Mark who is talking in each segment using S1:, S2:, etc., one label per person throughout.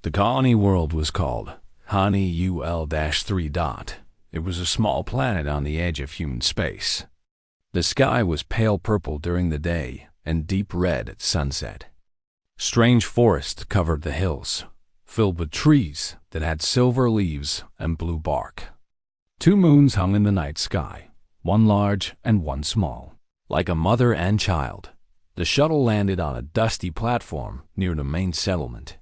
S1: The colony world was called Hani UL-3. It was a small planet on the edge of human space. The sky was pale purple during the day and deep red at sunset. Strange forests covered the hills, filled with trees that had silver leaves and blue bark. 2 moons hung in the night sky, one large and one small. Like a mother and child, the shuttle landed on a dusty platform near the main settlement.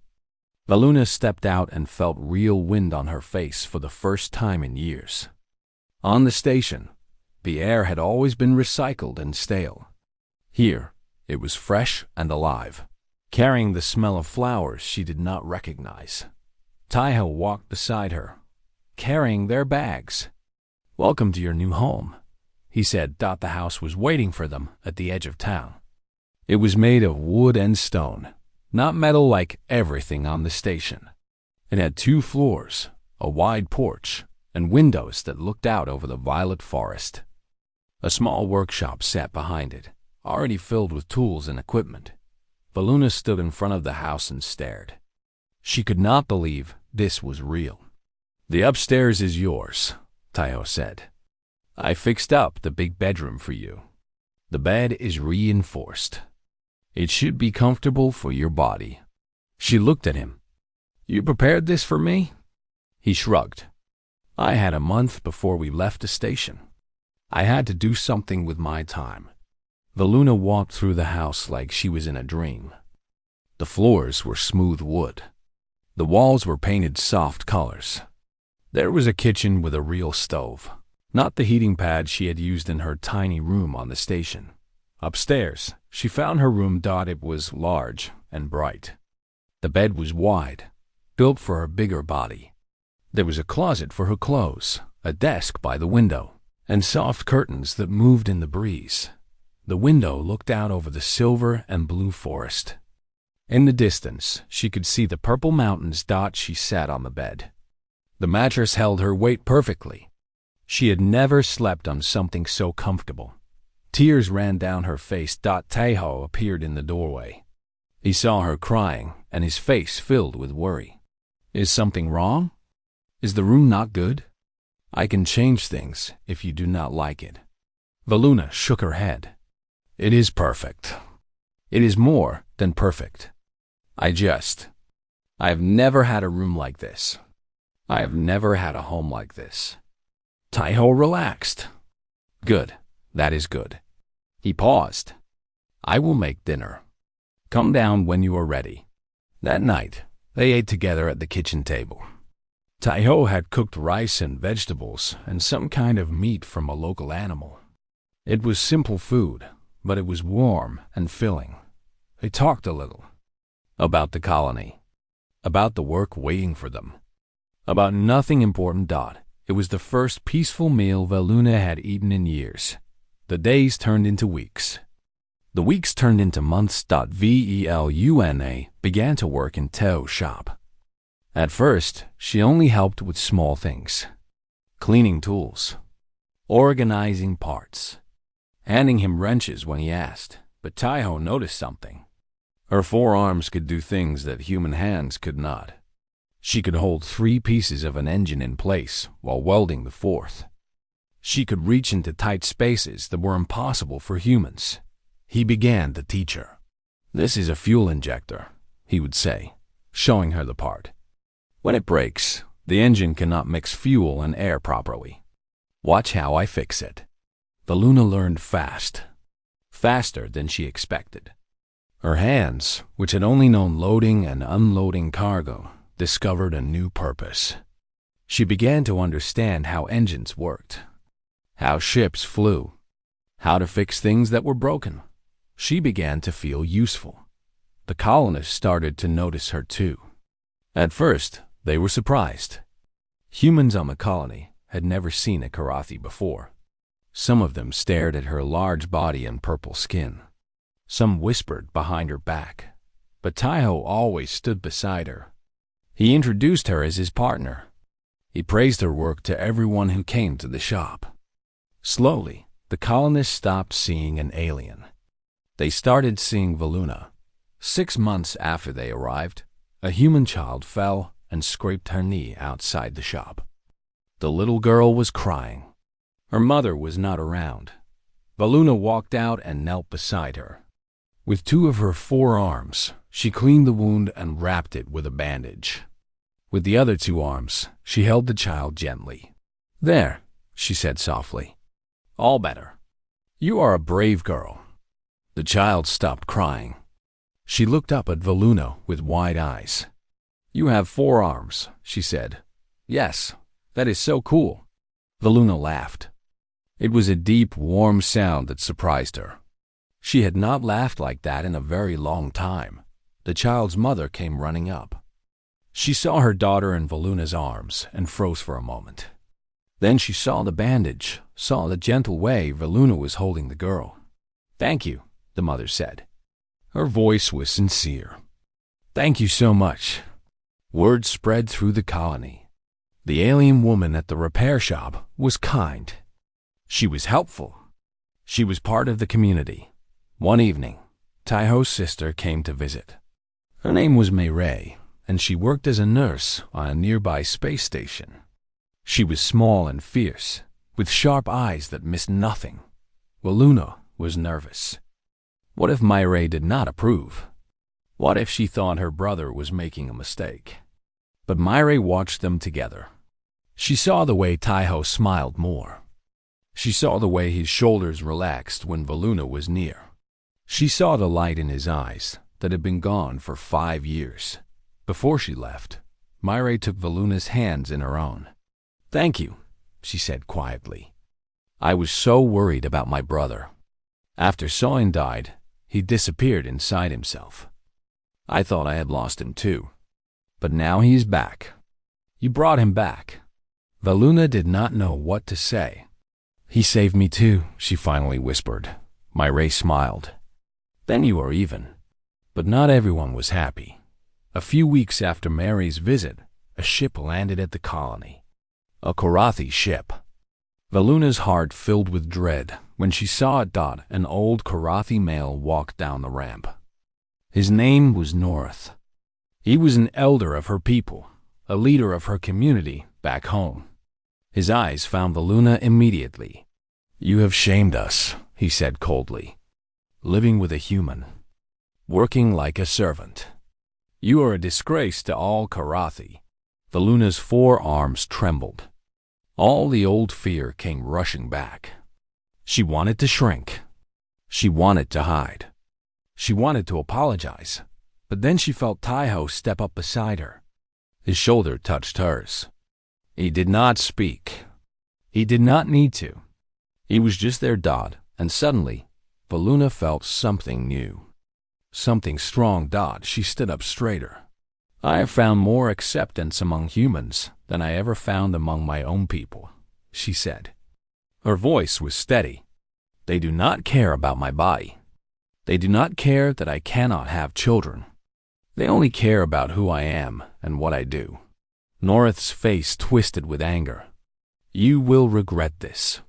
S1: Valuna stepped out and felt real wind on her face for the first time in years. On the station, the air had always been recycled and stale. Here, it was fresh and alive, carrying the smell of flowers she did not recognize. Taiho walked beside her, carrying their bags. "Welcome to your new home," he said. The house was waiting for them at the edge of town. It was made of wood and stone, not metal like everything on the station. It had 2 floors, a wide porch, and windows that looked out over the violet forest. A small workshop sat behind it, already filled with tools and equipment. Valuna stood in front of the house and stared. She could not believe this was real. "The upstairs is yours," Taiho said. "I fixed up the big bedroom for you. The bed is reinforced. It should be comfortable for your body." She looked at him. "You prepared this for me?" He shrugged. "I had a month before we left the station. I had to do something with my time." Valuna walked through the house like she was in a dream. The floors were smooth wood. The walls were painted soft colors. There was a kitchen with a real stove, not the heating pad she had used in her tiny room on the station. Upstairs, she found her room. It was large and bright. The bed was wide, built for her bigger body. There was a closet for her clothes, a desk by the window, and soft curtains that moved in the breeze. The window looked out over the silver and blue forest. In the distance, she could see the purple mountains. She sat on the bed. The mattress held her weight perfectly. She had never slept on something so comfortable. Tears ran down her face. Taiho appeared in the doorway. He saw her crying, and his face filled with worry. "Is something wrong? Is the room not good? I can change things if you do not like it." Valuna shook her head. "It is perfect. It is more than perfect. I have never had a room like this. I have never had a home like this." Taiho relaxed. "Good, that is good." He paused. "I will make dinner. Come down when you are ready." That night, they ate together at the kitchen table. Taiho had cooked rice and vegetables and some kind of meat from a local animal. It was simple food, but it was warm and filling. They talked a little. About the colony. About the work waiting for them. About nothing important. It was the first peaceful meal Valuna had eaten in years. The days turned into weeks. The weeks turned into months. Veluna began to work in Teo's shop. At first, she only helped with small things. Cleaning tools. Organizing parts. Handing him wrenches when he asked. But Taiho noticed something. Her 4 arms could do things that human hands could not. She could hold 3 pieces of an engine in place while welding the 4th. She could reach into tight spaces that were impossible for humans. He began to teach her. "This is a fuel injector," he would say, showing her the part. "When it breaks, the engine cannot mix fuel and air properly. Watch how I fix it." Valuna learned fast. Faster than she expected. Her hands, which had only known loading and unloading cargo, discovered a new purpose. She began to understand how engines worked, how ships flew, how to fix things that were broken. She began to feel useful. The colonists started to notice her too. At first, they were surprised. Humans on the colony had never seen a Karathi before. Some of them stared at her large body and purple skin. Some whispered behind her back, but Taiho always stood beside her. He introduced her as his partner. He praised her work to everyone who came to the shop. Slowly, the colonists stopped seeing an alien. They started seeing Valuna. 6 months after they arrived, A human child fell and scraped her knee outside the shop. The little girl was crying. Her mother was not around. Valuna walked out and knelt beside her. With two of her forearms, she cleaned the wound and wrapped it with a bandage. With the other two arms, she held the child gently. "There," she said softly. "All better. You are a brave girl." The child stopped crying. She looked up at Valuna with wide eyes. "You have 4 arms," she said. "Yes, that is so cool." Valuna laughed. It was a deep, warm sound that surprised her. She had not laughed like that in a very long time. The child's mother came running up. She saw her daughter in Valuna's arms and froze for a moment. Then she saw the bandage, saw the gentle way Valuna was holding the girl. "Thank you," the mother said. Her voice was sincere. "Thank you so much." Word spread through the colony. The alien woman at the repair shop was kind. She was helpful. She was part of the community. One evening, Taiho's sister came to visit. Her name was Ray, and she worked as a nurse on a nearby space station. She was small and fierce, with sharp eyes that missed nothing. Valuna was nervous. What if Ray did not approve? What if she thought her brother was making a mistake? But Ray watched them together. She saw the way Taiho smiled more. She saw the way his shoulders relaxed when Valuna was near. She saw the light in his eyes that had been gone for 5 years. Before she left, Ray took Valuna's hands in her own. "Thank you," she said quietly. "I was so worried about my brother. After Soin died, he disappeared inside himself. I thought I had lost him too. But now he's back. You brought him back." Valuna did not know what to say. "He saved me too," she finally whispered. Ray smiled. "Then you are even." But not everyone was happy. A few weeks after Mary's visit, a ship landed at the colony. A Korathi ship. Valuna's heart filled with dread when she saw at Dot an old Korathi male walk down the ramp. His name was North. He was an elder of her people, a leader of her community back home. His eyes found Valuna immediately. "You have shamed us," he said coldly. "Living with a human. Working like a servant. You are a disgrace to all Korathi." Valuna's 4 arms trembled. All the old fear came rushing back. She wanted to shrink. She wanted to hide. She wanted to apologize. But then she felt Taiho step up beside her. His shoulder touched hers. He did not speak. He did not need to. He was just there, Dot, and suddenly, Valuna felt something new. Something strong, Dot. She stood up straighter. "I have found more acceptance among humans than I ever found among my own people," she said. Her voice was steady. "They do not care about my body. They do not care that I cannot have children. They only care about who I am and what I do." North's face twisted with anger. "You will regret this.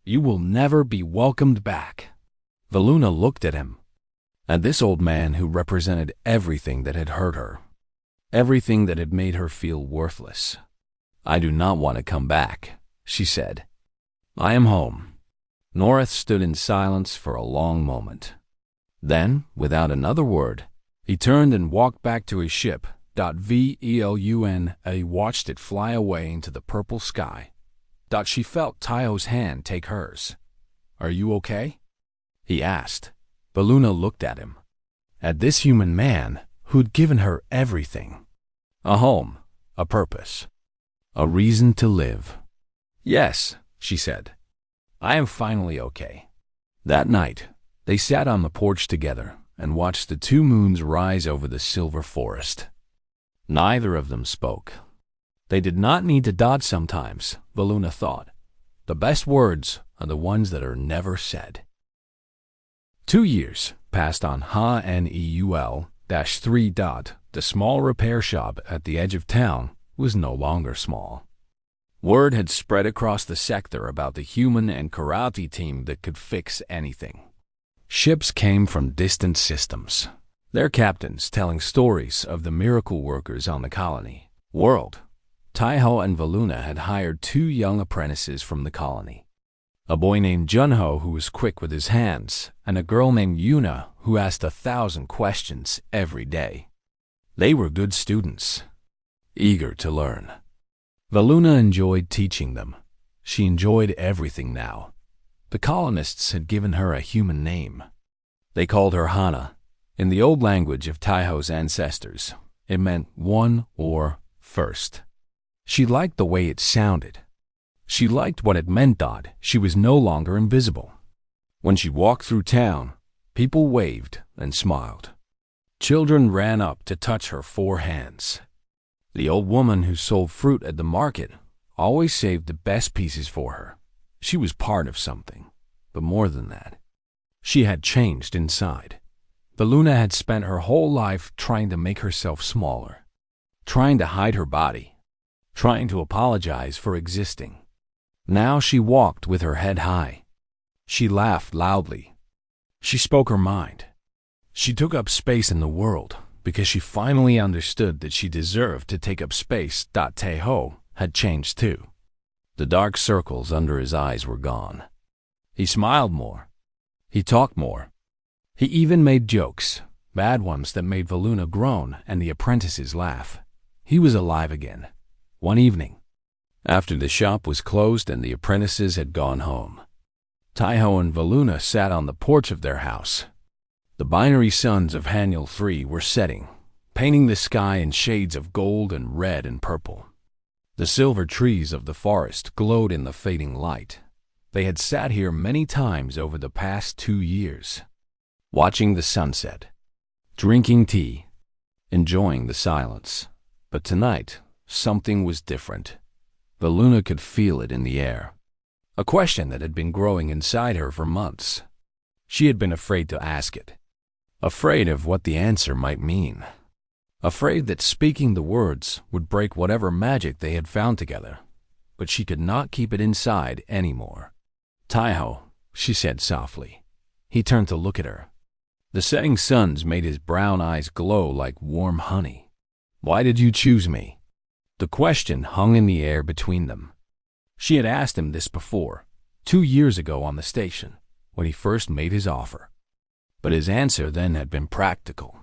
S1: You will never be welcomed back." Valuna looked at him, at this old man who represented everything that had hurt her, everything that had made her feel worthless. "I do not want to come back," she said. "I am home." North stood in silence for a long moment. Then, without another word, he turned and walked back to his ship. Veluna watched it fly away into the purple sky. She felt Taiho's hand take hers. "Are you okay?" he asked. Valuna looked at him, at this human man who'd given her everything. A home, a purpose, a reason to live. "Yes," she said. "I am finally okay." That night, they sat on the porch together and watched the 2 moons rise over the silver forest. Neither of them spoke. They did not need to dodge sometimes, Valuna thought. The best words are the ones that are never said. 2 years passed on HNEUL-3. The small repair shop at the edge of town was no longer small. Word had spread across the sector about the human and Korathi team that could fix anything. Ships came from distant systems. Their captains telling stories of the miracle workers on the colony world. Taiho and Valuna had hired 2 young apprentices from the colony. A boy named Junho who was quick with his hands, and a girl named Yuna who asked 1,000 questions every day. They were good students, eager to learn. Valuna enjoyed teaching them. She enjoyed everything now. The colonists had given her a human name. They called her Hana. In the old language of Taiho's ancestors, it meant one or first. She liked the way it sounded. She liked what it meant that she was no longer invisible. When she walked through town, people waved and smiled. Children ran up to touch her 4 hands. The old woman who sold fruit at the market always saved the best pieces for her. She was part of something, but more than that. She had changed inside. Valuna had spent her whole life trying to make herself smaller, trying to hide her body, trying to apologize for existing. Now she walked with her head high. She laughed loudly. She spoke her mind. She took up space in the world because she finally understood that she deserved to take up space. Taiho had changed too. The dark circles under his eyes were gone. He smiled more. He talked more. He even made jokes, bad ones that made Valuna groan and the apprentices laugh. He was alive again. One evening, after the shop was closed and the apprentices had gone home, Taiho and Valuna sat on the porch of their house. The binary suns of Haniel 3 were setting, painting the sky in shades of gold and red and purple. The silver trees of the forest glowed in the fading light. They had sat here many times over the past 2 years, watching the sunset, drinking tea, enjoying the silence. But tonight, something was different. Valuna could feel it in the air. A question that had been growing inside her for months. She had been afraid to ask it. Afraid of what the answer might mean. Afraid that speaking the words would break whatever magic they had found together. But she could not keep it inside anymore. Taiho, she said softly. He turned to look at her. The setting suns made his brown eyes glow like warm honey. Why did you choose me? The question hung in the air between them. She had asked him this before, 2 years ago on the station, when he first made his offer. But his answer then had been practical.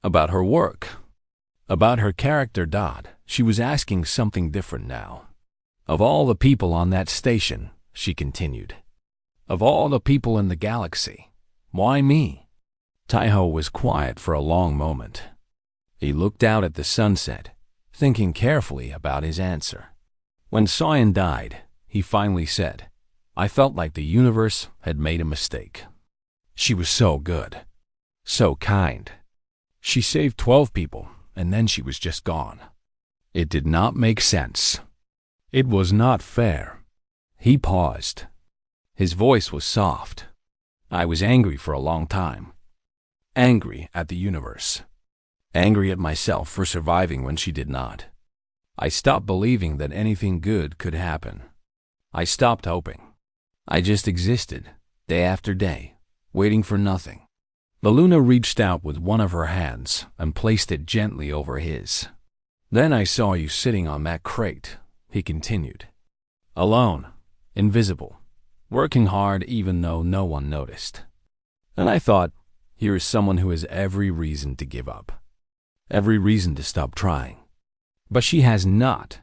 S1: About her work. About her character. She was asking something different now. Of all the people on that station, she continued. Of all the people in the galaxy, why me? Taiho was quiet for a long moment. He looked out at the sunset, thinking carefully about his answer. When Sion died, he finally said, I felt like the universe had made a mistake. She was so good, so kind. She saved 12 people, and then she was just gone. It did not make sense. It was not fair. He paused. His voice was soft. I was angry for a long time. Angry at the universe. Angry at myself for surviving when she did not. I stopped believing that anything good could happen. I stopped hoping. I just existed, day after day, waiting for nothing. Valuna reached out with one of her hands and placed it gently over his. Then I saw you sitting on that crate, he continued. Alone, invisible, working hard even though no one noticed. And I thought, here is someone who has every reason to give up. Every reason to stop trying. But she has not.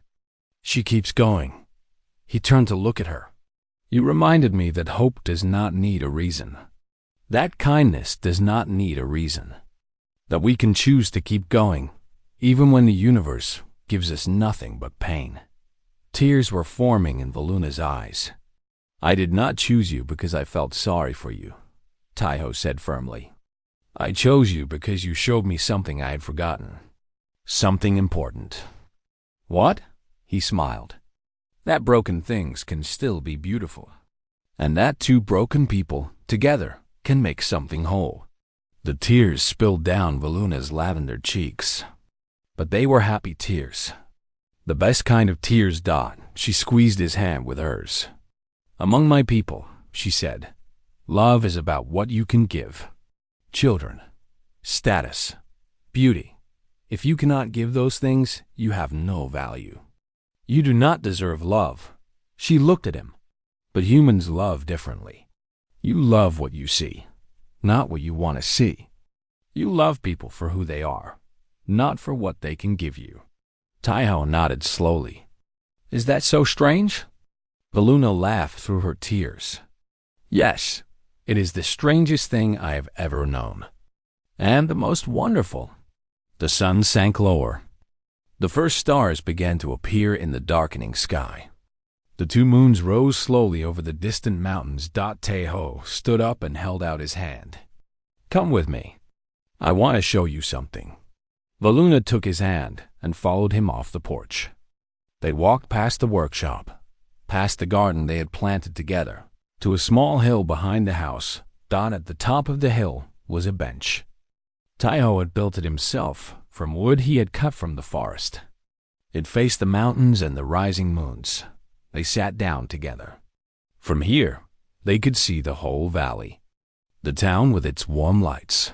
S1: She keeps going. He turned to look at her. You reminded me that hope does not need a reason. That kindness does not need a reason. That we can choose to keep going, even when the universe gives us nothing but pain. Tears were forming in Valuna's eyes. I did not choose you because I felt sorry for you, Taiho said firmly. I chose you because you showed me something I had forgotten. Something important. What? He smiled. That broken things can still be beautiful. And that 2 broken people, together, can make something whole. The tears spilled down Valuna's lavender cheeks. But they were happy tears. The best kind of tears. She squeezed his hand with hers. Among my people, she said, love is about what you can give. Children, status, beauty. If you cannot give those things, you have no value. You do not deserve love. She looked at him. But humans love differently. You love what you see, not what you want to see. You love people for who they are, not for what they can give you. Taiho nodded slowly. Is that so strange? Valuna laughed through her tears. Yes, it is the strangest thing I have ever known. And the most wonderful. The sun sank lower. The first stars began to appear in the darkening sky. The two moons rose slowly over the distant mountains. Taiho stood up and held out his hand. Come with me. I want to show you something. Valuna took his hand and followed him off the porch. They walked past the workshop, past the garden they had planted together, to a small hill behind the house. At the top of the hill was a bench. Taiho had built it himself from wood he had cut from the forest. It faced the mountains and the rising moons. They sat down together. From here, they could see the whole valley, the town with its warm lights,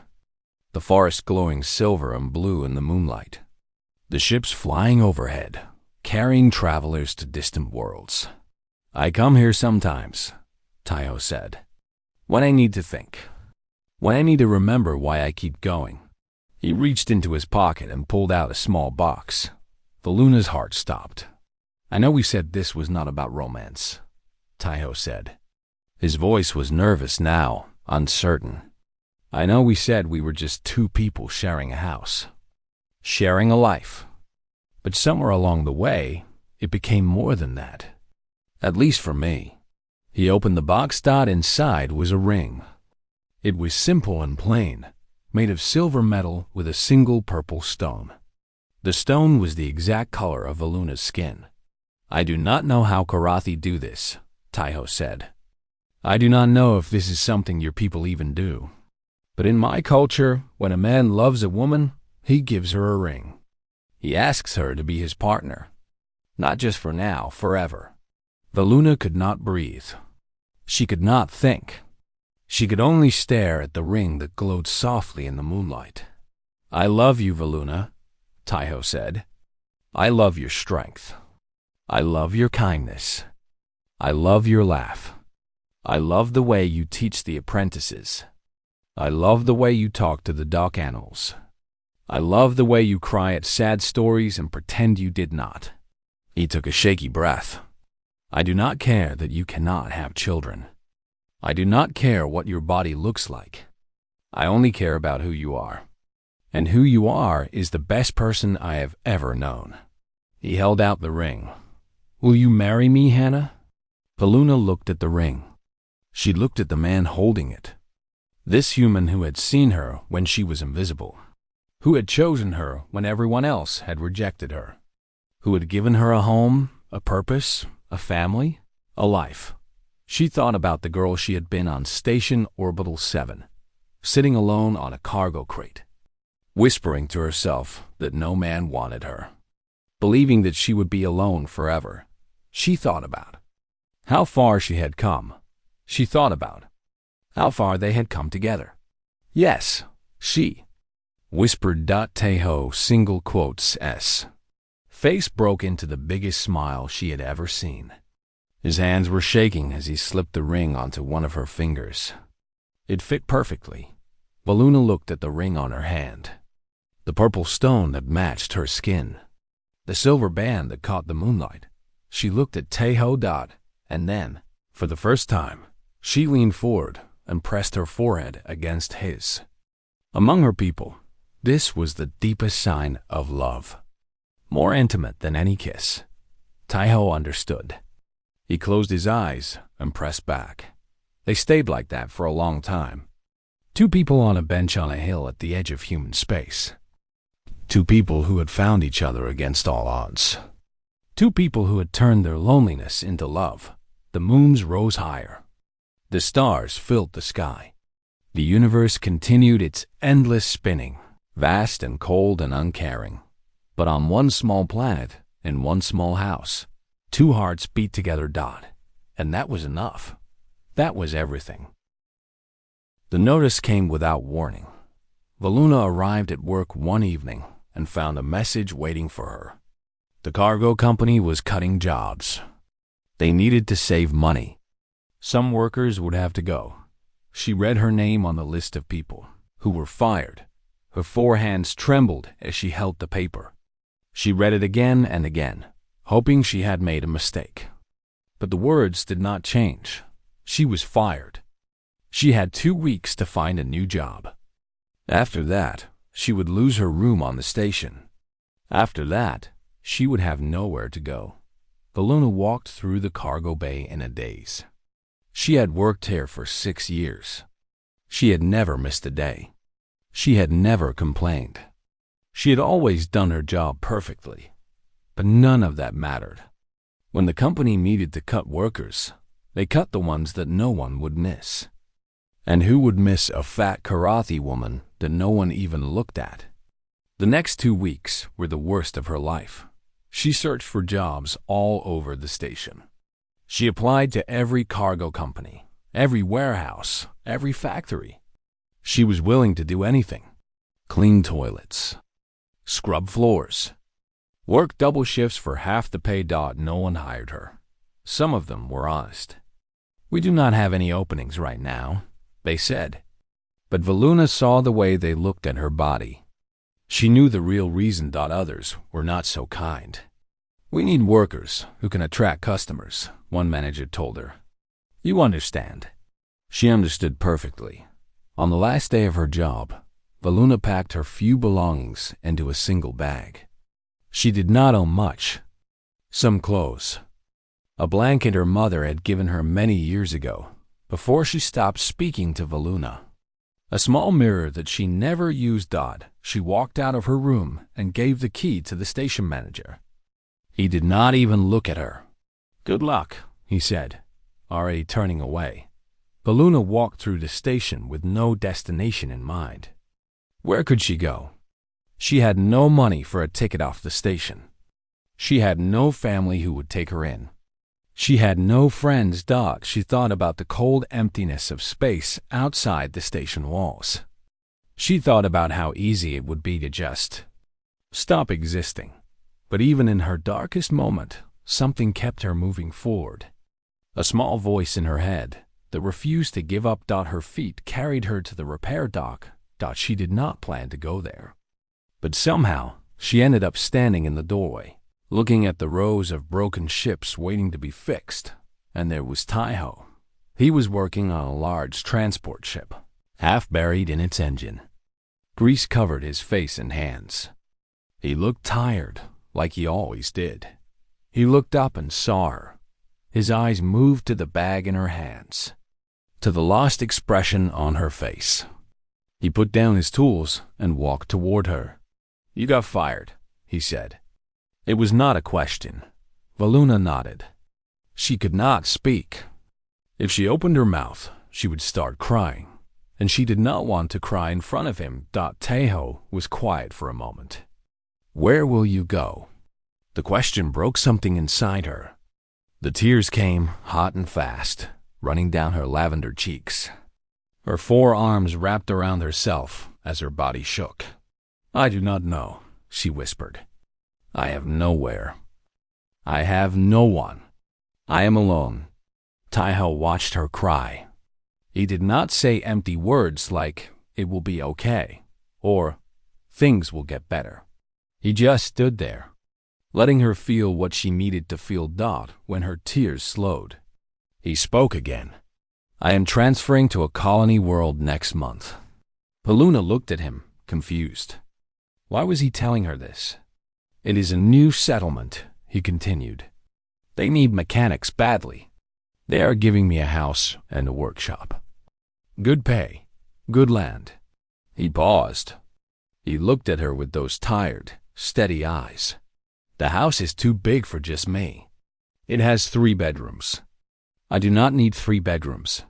S1: the forest glowing silver and blue in the moonlight, the ships flying overhead, carrying travelers to distant worlds. I come here sometimes, Taiho said, when I need to think, when I need to remember why I keep going. He reached into his pocket and pulled out a small box. Valuna's heart stopped. I know we said this was not about romance, Taiho said. His voice was nervous now, uncertain. I know we said we were just two people sharing a house, sharing a life. But somewhere along the way, it became more than that. At least for me. He opened the box. Inside was a ring. It was simple and plain, made of silver metal with a single purple stone. The stone was the exact color of Valuna's skin. I do not know how Karathi do this, Taiho said. I do not know if this is something your people even do. But in my culture, when a man loves a woman, he gives her a ring. He asks her to be his partner. Not just for now, forever. Valuna could not breathe. She could not think. She could only stare at the ring that glowed softly in the moonlight. I love you, Valuna, Taiho said. I love your strength. I love your kindness. I love your laugh. I love the way you teach the apprentices. I love the way you talk to the dock animals. I love the way you cry at sad stories and pretend you did not. He took a shaky breath. I do not care that you cannot have children. I do not care what your body looks like. I only care about who you are. And who you are is the best person I have ever known. He held out the ring. Will you marry me, Hannah? Valuna looked at the ring. She looked at the man holding it. This human who had seen her when she was invisible. Who had chosen her when everyone else had rejected her. Who had given her a home, a purpose, a family, a life. She thought about the girl she had been on Station Orbital 7, sitting alone on a cargo crate, whispering to herself that no man wanted her, believing that she would be alone forever. She thought about how far she had come. She thought about how far they had come together. Yes, she whispered. Taiho single quotes S. Face broke into the biggest smile she had ever seen. His hands were shaking as he slipped the ring onto one of her fingers. It fit perfectly. Valuna looked at the ring on her hand. The purple stone that matched her skin. The silver band that caught the moonlight. She looked at Taiho. And then, for the first time, she leaned forward and pressed her forehead against his. Among her people, this was the deepest sign of love. More intimate than any kiss. Taiho understood. He closed his eyes and pressed back. They stayed like that for a long time. Two people on a bench on a hill at the edge of human space. Two people who had found each other against all odds. Two people who had turned their loneliness into love. The moons rose higher. The stars filled the sky. The universe continued its endless spinning, vast and cold and uncaring. But on one small planet, in one small house, two hearts beat together. And that was enough. That was everything. The notice came without warning. Valuna arrived at work one evening and found a message waiting for her. The cargo company was cutting jobs. They needed to save money. Some workers would have to go. She read her name on the list of people who were fired. Her four hands trembled as she held the paper. She read it again and again, hoping she had made a mistake. But the words did not change. She was fired. She had 2 weeks to find a new job. After that, she would lose her room on the station. After that, she would have nowhere to go. Valuna walked through the cargo bay in a daze. She had worked here for 6 years. She had never missed a day. She had never complained. She had always done her job perfectly. But none of that mattered. When the company needed to cut workers, they cut the ones that no one would miss. And who would miss a fat Karathi woman that no one even looked at? The next 2 weeks were the worst of her life. She searched for jobs all over the station. She applied to every cargo company, every warehouse, every factory. She was willing to do anything. Clean toilets, scrub floors, work double shifts for half the pay. No one hired her. Some of them were honest. "We do not have any openings right now," they said. But Valuna saw the way they looked at her body. She knew the real reason. Others were not so kind. "We need workers who can attract customers," one manager told her. "You understand." She understood perfectly. On the last day of her job, Valuna packed her few belongings into a single bag. She did not own much. Some clothes, a blanket her mother had given her many years ago, before she stopped speaking to Valuna. A small mirror that she never used. She walked out of her room and gave the key to the station manager. He did not even look at her. "Good luck," he said, already turning away. Valuna walked through the station with no destination in mind. Where could she go? She had no money for a ticket off the station. She had no family who would take her in. She had no friends. She thought about the cold emptiness of space outside the station walls. She thought about how easy it would be to just stop existing. But even in her darkest moment, something kept her moving forward. A small voice in her head that refused to give up. Her feet carried her to the repair dock. She did not plan to go there. But somehow, she ended up standing in the doorway, looking at the rows of broken ships waiting to be fixed. And there was Taiho. He was working on a large transport ship, half buried in its engine. Grease covered his face and hands. He looked tired, like he always did. He looked up and saw her. His eyes moved to the bag in her hands, to the lost expression on her face. He put down his tools and walked toward her. "You got fired," he said. It was not a question. Valuna nodded. She could not speak. If she opened her mouth, she would start crying, and she did not want to cry in front of him. Taiho was quiet for a moment. "Where will you go?" The question broke something inside her. The tears came, hot and fast, running down her lavender cheeks. Her 4 arms wrapped around herself as her body shook. "I do not know," she whispered. "I have nowhere. I have no one. I am alone." Taiho watched her cry. He did not say empty words like, "It will be okay," or "Things will get better." He just stood there, letting her feel what she needed to feel. When her tears slowed, he spoke again. "I am transferring to a colony world next month." Valuna looked at him, confused. Why was he telling her this? "It is a new settlement," he continued. "They need mechanics badly. They are giving me a house and a workshop. Good pay, good land." He paused. He looked at her with those tired, steady eyes. "The house is too big for just me. It has 3 bedrooms. I do not need 3 bedrooms."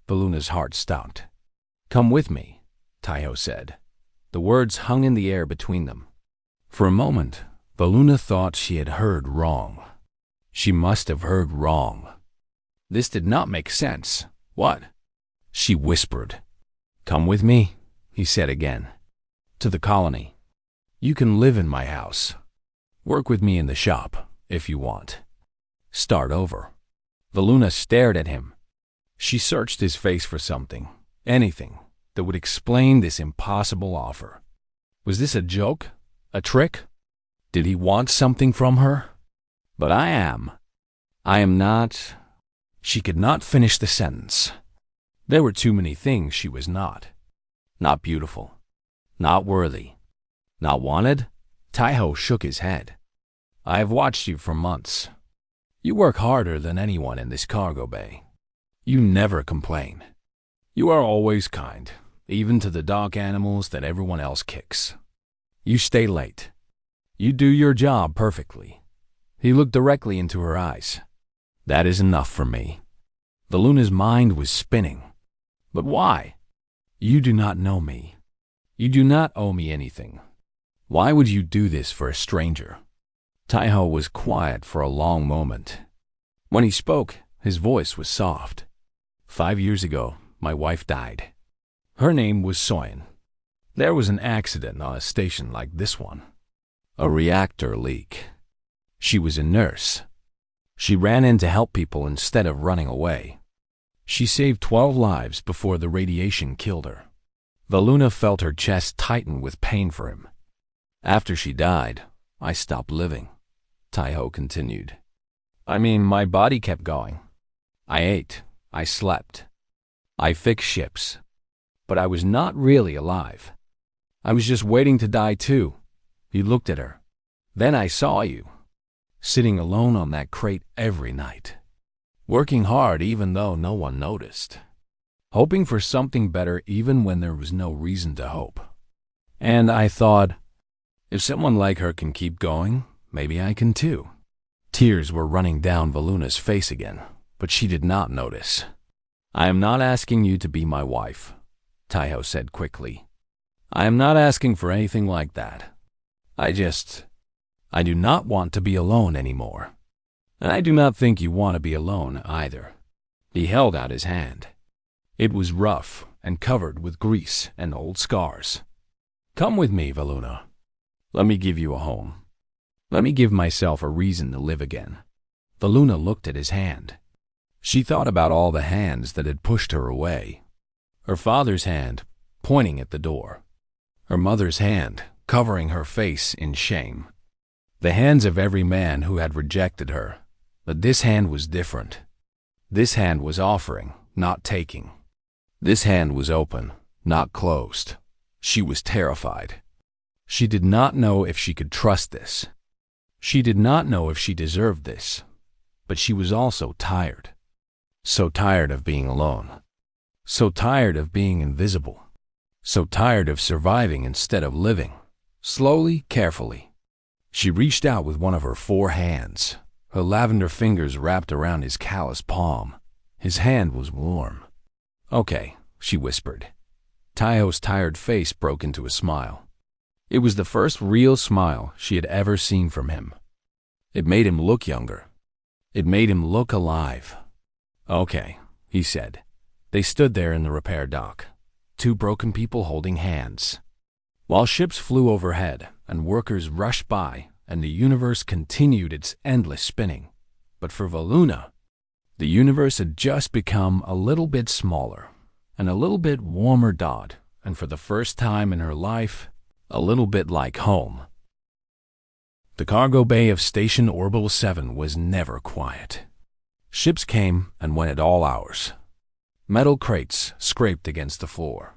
S1: Valuna's heart stopped. "Come with me," Taiho said. The words hung in the air between them. For a moment, Valuna thought she had heard wrong. She must have heard wrong. This did not make sense. "What?" she whispered. "Come with me," he said again. to the colony. You can live in my house. Work with me in the shop, if you want. Start over. Valuna stared at him. She searched his face for something, anything, that would explain this impossible offer. Was this a joke? A trick? Did he want something from her? But I am not. She could not finish the sentence. There were too many things she was not. Not beautiful. Not worthy. Not wanted? Taiho shook his head. I have watched you for months. You work harder than anyone in this cargo bay. You never complain. You are always kind, even to the dock animals that everyone else kicks. You stay late. You do your job perfectly. He looked directly into her eyes. That is enough for me. Valuna's mind was spinning. But why? You do not know me. You do not owe me anything. Why would you do this for a stranger? Taiho was quiet for a long moment. When he spoke, his voice was soft. 5 years ago, my wife died. Her name was Soyen. There was an accident on a station like this one. A reactor leak. She was a nurse. She ran in to help people instead of running away. She saved 12 lives before the radiation killed her. Valuna felt her chest tighten with pain for him. After she died, I stopped living, Taiho continued. I mean, my body kept going. I ate, I slept, I fixed ships, but I was not really alive. I was just waiting to die too. He looked at her. Then I saw you, sitting alone on that crate every night, working hard even though no one noticed, hoping for something better even when there was no reason to hope. And I thought, if someone like her can keep going, maybe I can too. Tears were running down Valuna's face again, but she did not notice. I am not asking you to be my wife, Taiho said quickly. I am not asking for anything like that. I do not want to be alone anymore. And I do not think you want to be alone either. He held out his hand. It was rough and covered with grease and old scars. Come with me, Valuna. Let me give you a home. Let me give myself a reason to live again. Valuna looked at his hand. She thought about all the hands that had pushed her away. Her father's hand, pointing at the door. Her mother's hand, covering her face in shame. The hands of every man who had rejected her. But this hand was different. This hand was offering, not taking. This hand was open, not closed. She was terrified. She did not know if she could trust this. She did not know if she deserved this. But she was also tired. So tired of being alone. So tired of being invisible. So tired of surviving instead of living. Slowly, carefully, she reached out with one of her 4 hands. Her lavender fingers wrapped around his calloused palm. His hand was warm. Okay, she whispered. Taiho's tired face broke into a smile. It was the first real smile she had ever seen from him. It made him look younger. It made him look alive. Okay, he said. They stood there in the repair dock, 2 broken people holding hands. While ships flew overhead and workers rushed by and the universe continued its endless spinning. But for Valuna, the universe had just become a little bit smaller and a little bit warmer dot, and for the first time in her life, a little bit like home. The cargo bay of Station Orbital 7 was never quiet. Ships came and went at all hours. Metal crates scraped against the floor.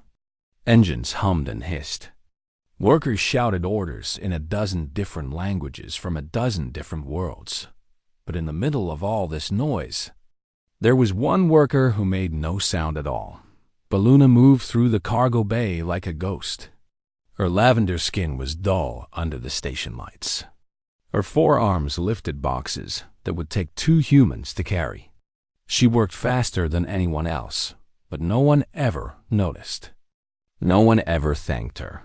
S1: Engines hummed and hissed. Workers shouted orders in a dozen different languages from a dozen different worlds. But in the middle of all this noise, there was one worker who made no sound at all. Valuna moved through the cargo bay like a ghost. Her lavender skin was dull under the station lights. Her 4 arms lifted boxes that would take 2 humans to carry. She worked faster than anyone else, but no one ever noticed. No one ever thanked her.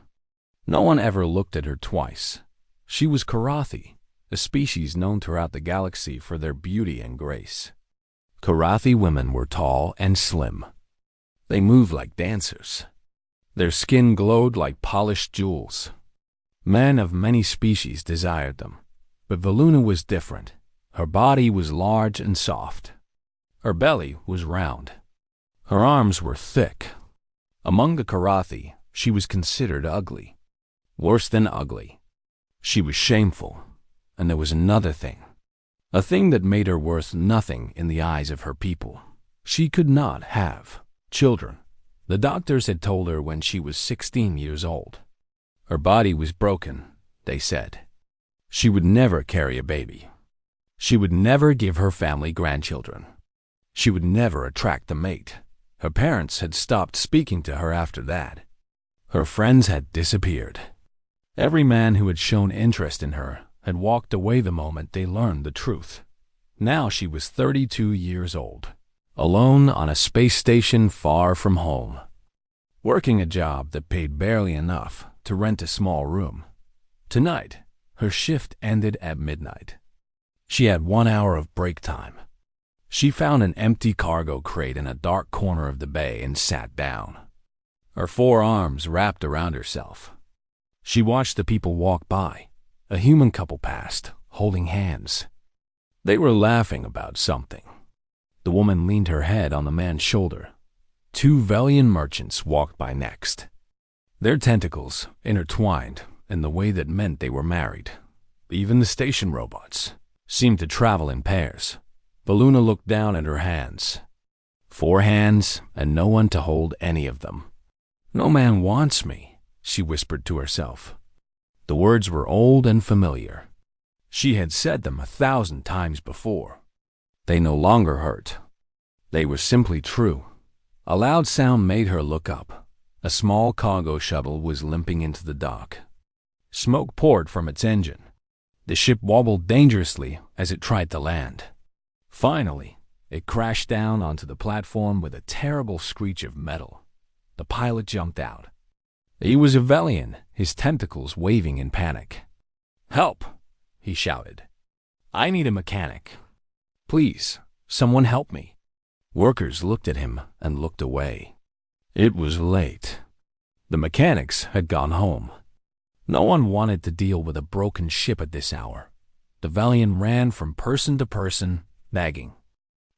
S1: No one ever looked at her twice. She was Karathi, a species known throughout the galaxy for their beauty and grace. Karathi women were tall and slim. They moved like dancers. Their skin glowed like polished jewels. Men of many species desired them, but Valuna was different. Her body was large and soft. Her belly was round. Her arms were thick. Among the Karathi, she was considered ugly. Worse than ugly. She was shameful. And there was another thing. A thing that made her worth nothing in the eyes of her people. She could not have children. The doctors had told her when she was 16 years old. Her body was broken, they said. She would never carry a baby. She would never give her family grandchildren. She would never attract a mate. Her parents had stopped speaking to her after that. Her friends had disappeared. Every man who had shown interest in her had walked away the moment they learned the truth. Now she was 32 years old, alone on a space station far from home, working a job that paid barely enough to rent a small room. Tonight, her shift ended at midnight. She had 1 hour of break time. She found an empty cargo crate in a dark corner of the bay and sat down. Her 4 arms wrapped around herself. She watched the people walk by. A human couple passed, holding hands. They were laughing about something. The woman leaned her head on the man's shoulder. 2 Velian merchants walked by next. Their tentacles intertwined in the way that meant they were married. Even the station robots seemed to travel in pairs. Valuna looked down at her hands. 4 hands and no one to hold any of them. "No man wants me," she whispered to herself. The words were old and familiar. She had said them 1,000 times before. They no longer hurt. They were simply true. A loud sound made her look up. A small cargo shuttle was limping into the dock. Smoke poured from its engine. The ship wobbled dangerously as it tried to land. Finally, it crashed down onto the platform with a terrible screech of metal. The pilot jumped out. He was a Velian, his tentacles waving in panic. "Help!" he shouted. "I need a mechanic. Please, someone help me." Workers looked at him and looked away. It was late. The mechanics had gone home. No one wanted to deal with a broken ship at this hour. The Velian ran from person to person, begging.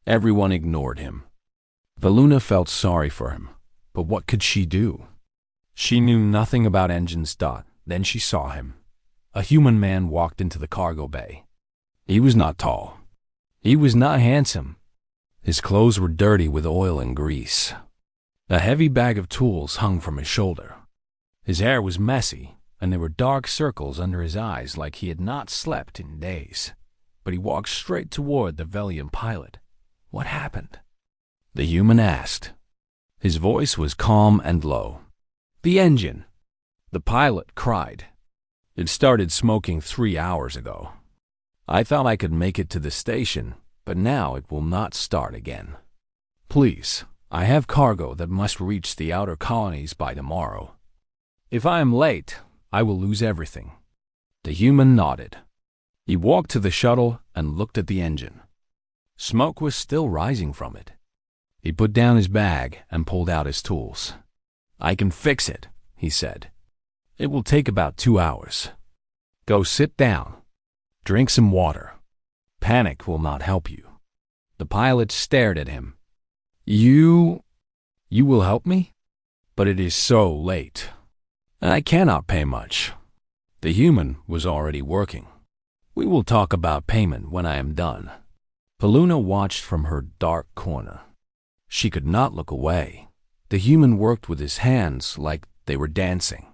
S1: Everyone ignored him. Valuna felt sorry for him, but what could she do? She knew nothing about engines. Then she saw him. A human man walked into the cargo bay. He was not tall. He was not handsome. His clothes were dirty with oil and grease. A heavy bag of tools hung from his shoulder. His hair was messy, and there were dark circles under his eyes like he had not slept in days. But he walked straight toward the Velian pilot. "What happened?" the human asked. His voice was calm and low. "The engine," the pilot cried. "It started smoking 3 hours ago. I thought I could make it to the station, but now it will not start again. Please, I have cargo that must reach the outer colonies by tomorrow. If I am late, I will lose everything." The human nodded. He walked to the shuttle and looked at the engine. Smoke was still rising from it. He put down his bag and pulled out his tools. "I can fix it," he said. "It will take about 2 hours. Go sit down. Drink some water. Panic will not help you." The pilot stared at him. You will help me? But it is so late. I cannot pay much." The human was already working. "We will talk about payment when I am done." Valuna watched from her dark corner. She could not look away. The human worked with his hands like they were dancing.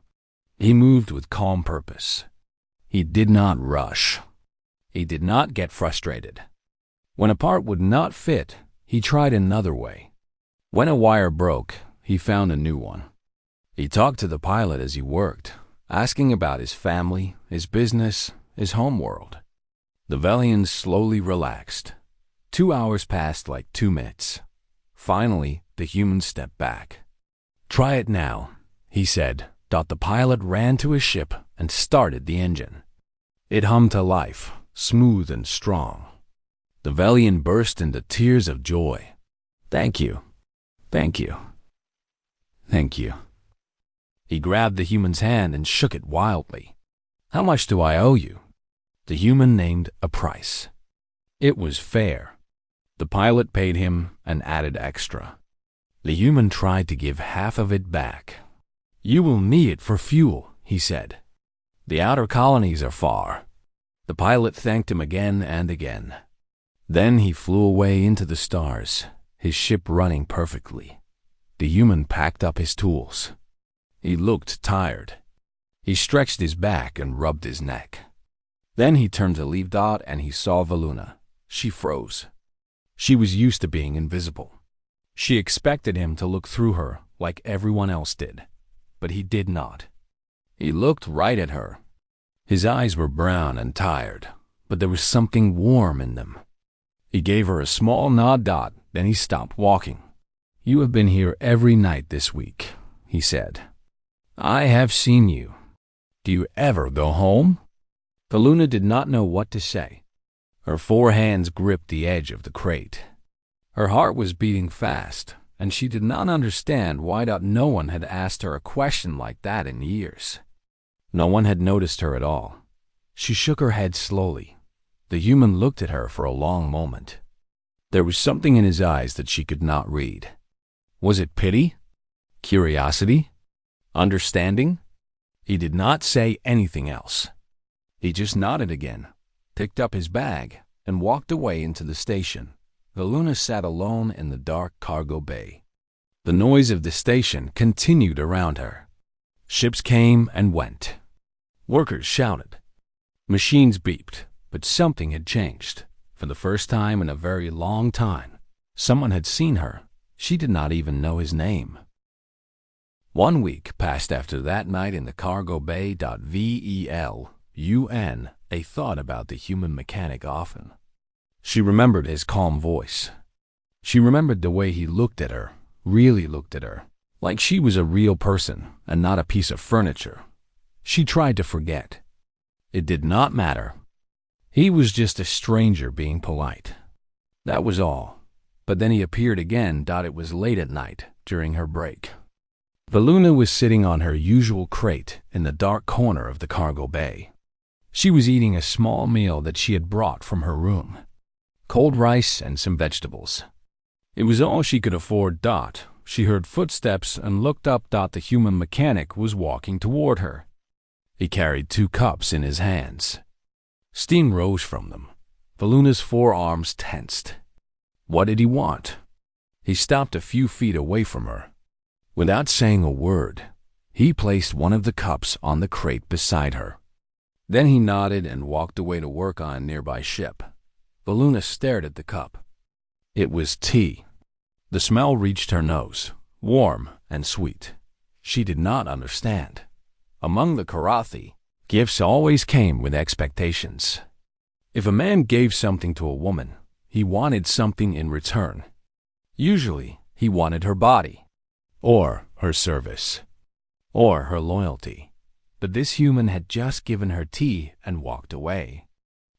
S1: He moved with calm purpose. He did not rush. He did not get frustrated. When a part would not fit, he tried another way. When a wire broke, he found a new one. He talked to the pilot as he worked, asking about his family, his business, his home world. The Velian slowly relaxed. 2 hours passed like 2 minutes. Finally, the human stepped back. "Try it now," he said. The pilot ran to his ship and started the engine. It hummed to life, smooth and strong. The Velian burst into tears of joy. "Thank you. Thank you. Thank you." He grabbed the human's hand and shook it wildly. "How much do I owe you?" The human named a price. It was fair. The pilot paid him and added extra. The human tried to give half of it back. "You will need it for fuel," he said. "The outer colonies are far." The pilot thanked him again and again. Then he flew away into the stars, his ship running perfectly. The human packed up his tools. He looked tired. He stretched his back and rubbed his neck. Then he turned to leave Dot and he saw Valuna. She froze. She was used to being invisible. She expected him to look through her like everyone else did, but he did not. He looked right at her. His eyes were brown and tired, but there was something warm in them. He gave her a small nod. Dot, then he stopped walking. "You have been here every night this week," he said. "I have seen you. Do you ever go home?" Valuna did not know what to say. Her 4 hands gripped the edge of the crate. Her heart was beating fast, and she did not understand why no one had asked her a question like that in years. No one had noticed her at all. She shook her head slowly. The human looked at her for a long moment. There was something in his eyes that she could not read. Was it pity? Curiosity? Understanding? He did not say anything else. He just nodded again, picked up his bag, and walked away into the station. Valuna sat alone in the dark cargo bay. The noise of the station continued around her. Ships came and went. Workers shouted. Machines beeped, but something had changed. For the first time in a very long time, someone had seen her. She did not even know his name. 1 week passed after that night in the cargo bay. VELUN, a thought about the human mechanic often. She remembered his calm voice. She remembered the way he looked at her, really looked at her, like she was a real person and not a piece of furniture. She tried to forget. It did not matter. He was just a stranger being polite. That was all. But then he appeared again. It was late at night, during her break. Valuna was sitting on her usual crate in the dark corner of the cargo bay. She was eating a small meal that she had brought from her room. Cold rice and some vegetables. It was all she could afford. She heard footsteps and looked up. The human mechanic was walking toward her. He carried 2 cups in his hands. Steam rose from them. Valuna's forearms tensed. What did he want? He stopped a few feet away from her. Without saying a word, he placed one of the cups on the crate beside her. Then he nodded and walked away to work on a nearby ship. Valuna stared at the cup. It was tea. The smell reached her nose, warm and sweet. She did not understand. Among the Karathi, gifts always came with expectations. If a man gave something to a woman, he wanted something in return. Usually, he wanted her body, or her service, or her loyalty. But this human had just given her tea and walked away.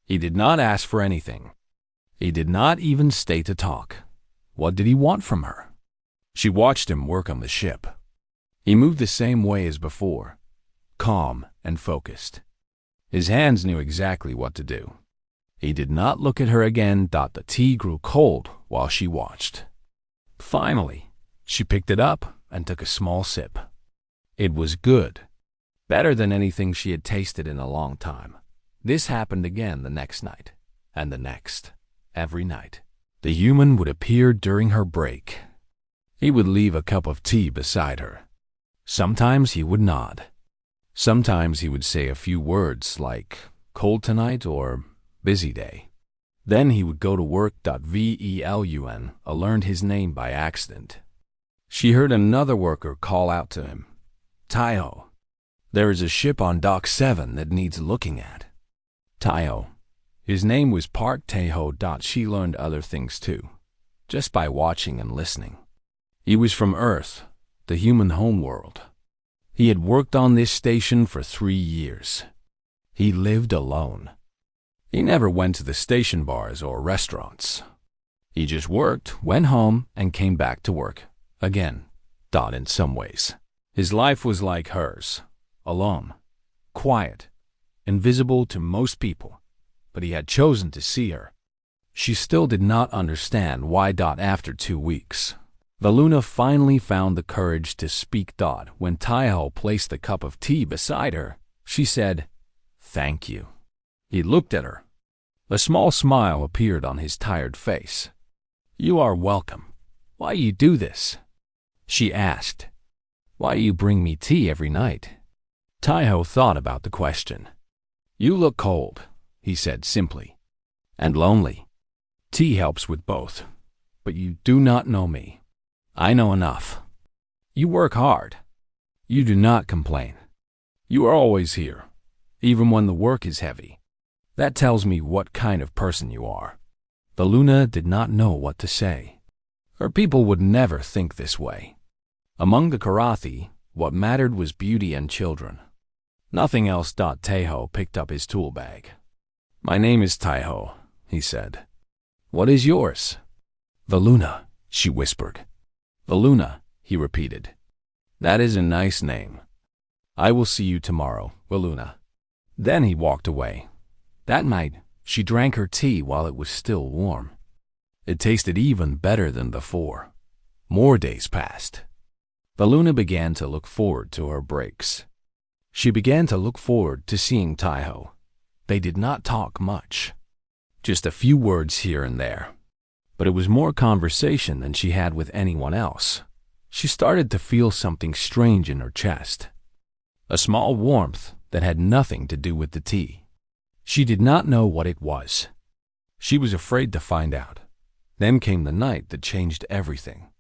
S1: He did not ask for anything. He did not even stay to talk. What did he want from her? She watched him work on the ship. He moved the same way as before, calm and focused. His hands knew exactly what to do. He did not look at her again. The tea grew cold while she watched. Finally, she picked it up and took a small sip. It was good, better than anything she had tasted in a long time. This happened again the next night, and the next, every night. The human would appear during her break. He would leave a cup of tea beside her. Sometimes he would nod. Sometimes he would say a few words like, "Cold tonight," or "Busy day." Then he would go to work. VELUN learned his name by accident. She heard another worker call out to him, "Taiho, there is a ship on Dock 7 that needs looking at." Taiho. His name was Park Taeho. She learned other things too, just by watching and listening. He was from Earth, the human homeworld. He had worked on this station for 3 years. He lived alone. He never went to the station bars or restaurants. He just worked, went home, and came back to work again. In some ways. His life was like hers, alone, quiet, invisible to most people, but he had chosen to see her. She still did not understand why. After 2 weeks, Valuna finally found the courage to speak. When Taiho placed a cup of tea beside her, she said, "Thank you." He looked at her. A small smile appeared on his tired face. "You are welcome. Why you do this?" she asked. "Why you bring me tea every night?" Taiho thought about the question. "You look cold," he said simply, "and lonely. Tea helps with both, but you do not know me. I know enough. You work hard. You do not complain. You are always here, even when the work is heavy. That tells me what kind of person you are." Valuna did not know what to say. Her people would never think this way. Among the Karathi, what mattered was beauty and children. Nothing else. Taiho picked up his tool bag. "My name is Taiho," he said. "What is yours?" "Valuna," she whispered. "Valuna," he repeated. "That is a nice name. I will see you tomorrow, Valuna." Then he walked away. That night, she drank her tea while it was still warm. It tasted even better than before. More days passed. Valuna began to look forward to her breaks. She began to look forward to seeing Taiho. They did not talk much. Just a few words here and there. But it was more conversation than she had with anyone else. She started to feel something strange in her chest. A small warmth that had nothing to do with the tea. She did not know what it was. She was afraid to find out. Then came the night that changed everything.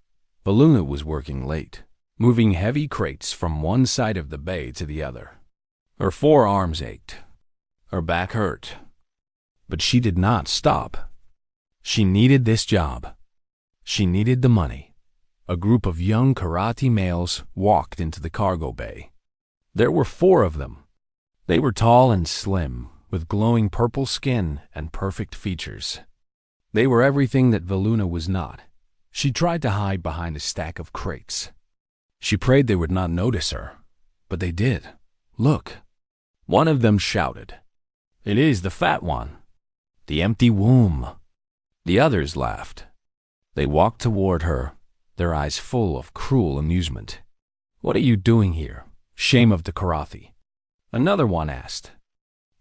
S1: Valuna was working late, moving heavy crates from one side of the bay to the other. Her forearms ached. Her back hurt. But she did not stop. She needed this job. She needed the money. A group of young Karathi males walked into the cargo bay. There were 4 of them. They were tall and slim, with glowing purple skin and perfect features. They were everything that Valuna was not. She tried to hide behind a stack of crates. She prayed they would not notice her, but they did. "Look!" One of them shouted. "It is the fat one. The empty womb." The others laughed. They walked toward her, their eyes full of cruel amusement. "What are you doing here? Shame of the Karathi." Another one asked.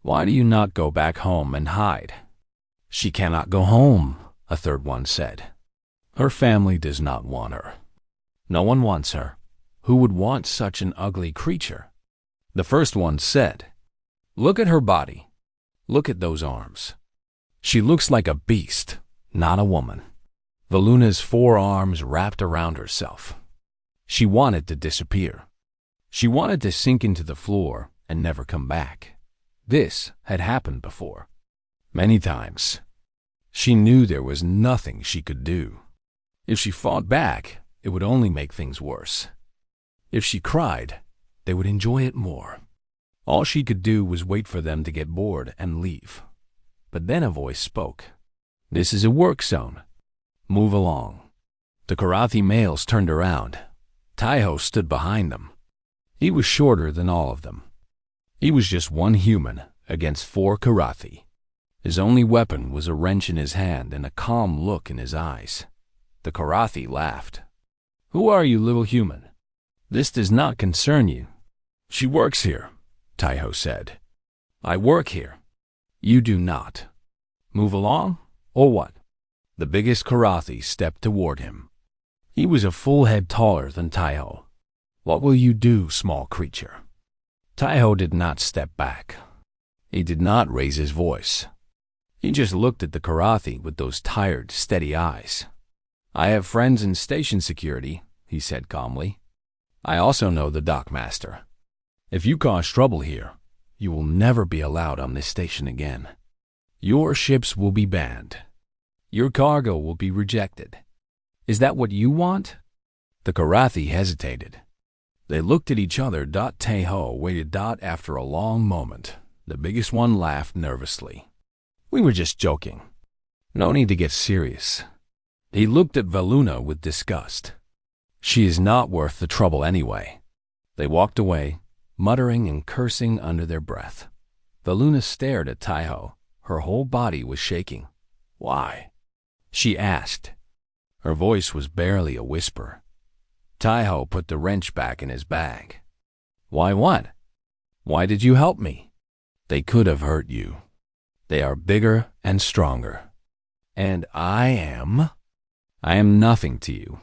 S1: "Why do you not go back home and hide?" "She cannot go home," a third one said. "Her family does not want her. No one wants her. Who would want such an ugly creature?" The first one said, "Look at her body. Look at those arms. She looks like a beast, not a woman." Valuna's 4 arms wrapped around herself. She wanted to disappear. She wanted to sink into the floor and never come back. This had happened before. Many times. She knew there was nothing she could do. If she fought back, it would only make things worse. If she cried, they would enjoy it more. All she could do was wait for them to get bored and leave. But then a voice spoke. "This is a work zone. Move along." The Karathi males turned around. Taiho stood behind them. He was shorter than all of them. He was just one human against 4 Karathi. His only weapon was a wrench in his hand and a calm look in his eyes. The Karathi laughed. "Who are you, little human? This does not concern you." "She works here," Taiho said. "I work here. You do not. Move along, or what?" The biggest Karathi stepped toward him. He was a full head taller than Taiho. "What will you do, small creature?" Taiho did not step back. He did not raise his voice. He just looked at the Karathi with those tired, steady eyes. "I have friends in station security," he said calmly. "I also know the dockmaster. If you cause trouble here, you will never be allowed on this station again. Your ships will be banned. Your cargo will be rejected. Is that what you want?" The Karathi hesitated. They looked at each other. Taiho waited. After a long moment, the biggest one laughed nervously. "We were just joking. No need to get serious." He looked at Valuna with disgust. "She is not worth the trouble anyway. They walked away, muttering and cursing under their breath. Valuna stared at Taiho. Her whole body was shaking. "Why?" she asked. Her voice was barely a whisper. Taiho put the wrench back in his bag. "Why what? Why did you help me?" "They could have hurt you. They are bigger and stronger." "And I am?" "I am nothing to you."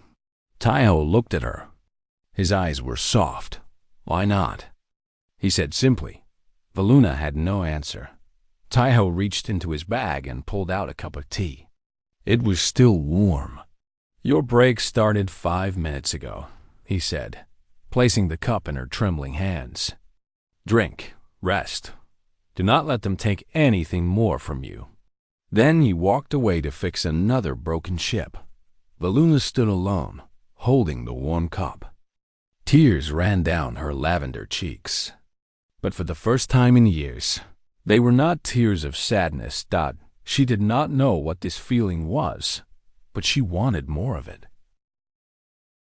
S1: Taiho looked at her. His eyes were soft. "Why not?" he said simply. Valuna had no answer. Taiho reached into his bag and pulled out a cup of tea. It was still warm. "Your break started 5 minutes ago," he said, placing the cup in her trembling hands. "Drink, rest. Do not let them take anything more from you." Then he walked away to fix another broken ship. Valuna stood alone, holding the warm cup. Tears ran down her lavender cheeks. But for the first time in years, they were not tears of sadness. She did not know what this feeling was, but she wanted more of it.